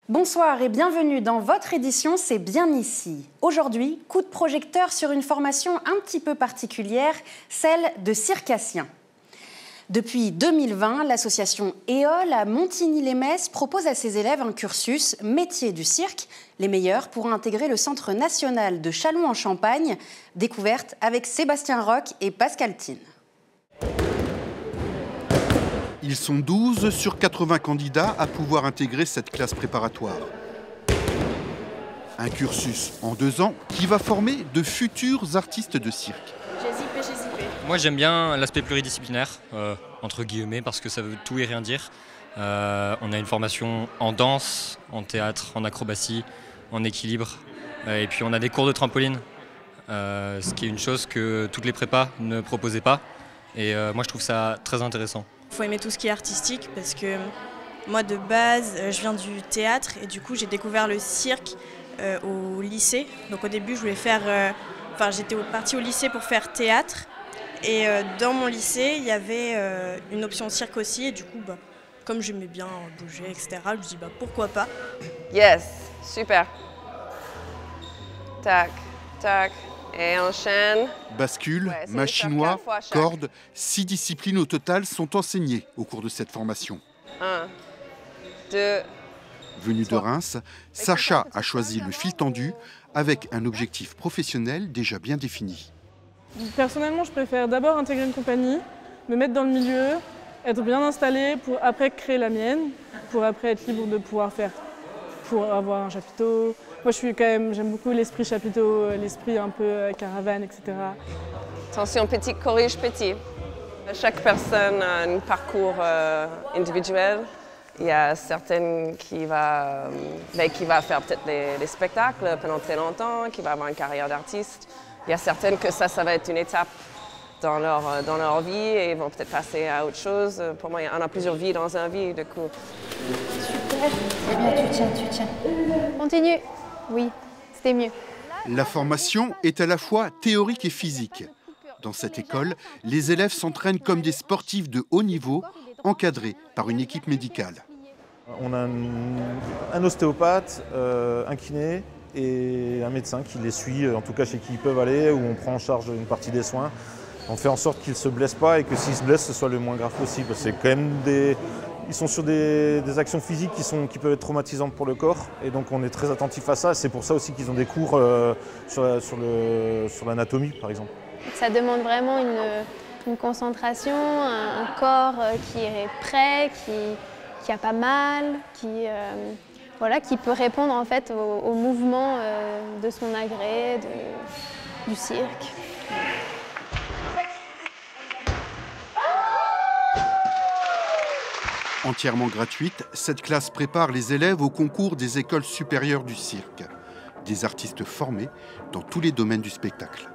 Bonsoir et bienvenue dans votre édition C'est bien ici. Aujourd'hui, coup de projecteur sur une formation un petit peu particulière, celle de circassien. Depuis 2020, l'association EOL à Montigny-lès-Metz propose à ses élèves un cursus métier du cirque. Les meilleurs pourront intégrer le Centre national de Châlons-en-Champagne, découverte avec Sébastien Roch et Pascal Thine. Ils sont 12 sur 80 candidats à pouvoir intégrer cette classe préparatoire. Un cursus en 2 ans qui va former de futurs artistes de cirque. J'ai zippé. Moi j'aime bien l'aspect pluridisciplinaire, entre guillemets, parce que ça veut tout et rien dire. On a une formation en danse, en théâtre, en acrobatie, en équilibre. Et puis on a des cours de trampoline, ce qui est une chose que toutes les prépas ne proposaient pas. Et moi je trouve ça très intéressant. Il faut aimer tout ce qui est artistique parce que moi de base je viens du théâtre et du coup j'ai découvert le cirque au lycée. Donc au début je voulais faire, j'étais partie au lycée pour faire théâtre et dans mon lycée il y avait une option cirque aussi et du coup comme j'aimais bien bouger etc. je me suis dit pourquoi pas. Yes, super. Tac, tac. Et enchaîne. Bascule, machinois, cordes, 6 disciplines au total sont enseignées au cours de cette formation. 1, 2. Venue de Reims, Sacha a choisi le fil tendu avec un objectif professionnel déjà bien défini. Personnellement, je préfère d'abord intégrer une compagnie, me mettre dans le milieu, être bien installé pour après créer la mienne, pour après être libre de pouvoir faire, pour avoir un chapiteau. Moi, j'aime beaucoup l'esprit chapiteau, l'esprit un peu caravane, etc. Attention, petit corrige petit. Chaque personne a un parcours individuel. Il y a certaines qui va faire peut-être des spectacles pendant très longtemps, qui va avoir une carrière d'artiste. Il y a certaines que ça va être une étape dans leur vie et ils vont peut-être passer à autre chose. Pour moi, on a plusieurs vies dans une vie, du coup. Super, c'est bien, tu tiens. Continue. Oui, c'était mieux. La formation est à la fois théorique et physique. Dans cette école, les élèves s'entraînent comme des sportifs de haut niveau, encadrés par une équipe médicale. On a un ostéopathe, un kiné et un médecin qui les suit, en tout cas chez qui ils peuvent aller, où on prend en charge une partie des soins. On fait en sorte qu'ils ne se blessent pas et que s'ils se blessent, ce soit le moins grave possible. C'est quand même ils sont sur des actions physiques qui peuvent être traumatisantes pour le corps et donc on est très attentif à ça. C'est pour ça aussi qu'ils ont des cours sur l'anatomie par exemple. Ça demande vraiment une concentration, un corps qui est prêt, qui a pas mal, qui peut répondre en fait aux mouvements de son agrès, du cirque. Entièrement gratuite, cette classe prépare les élèves au concours des écoles supérieures du cirque. Des artistes formés dans tous les domaines du spectacle.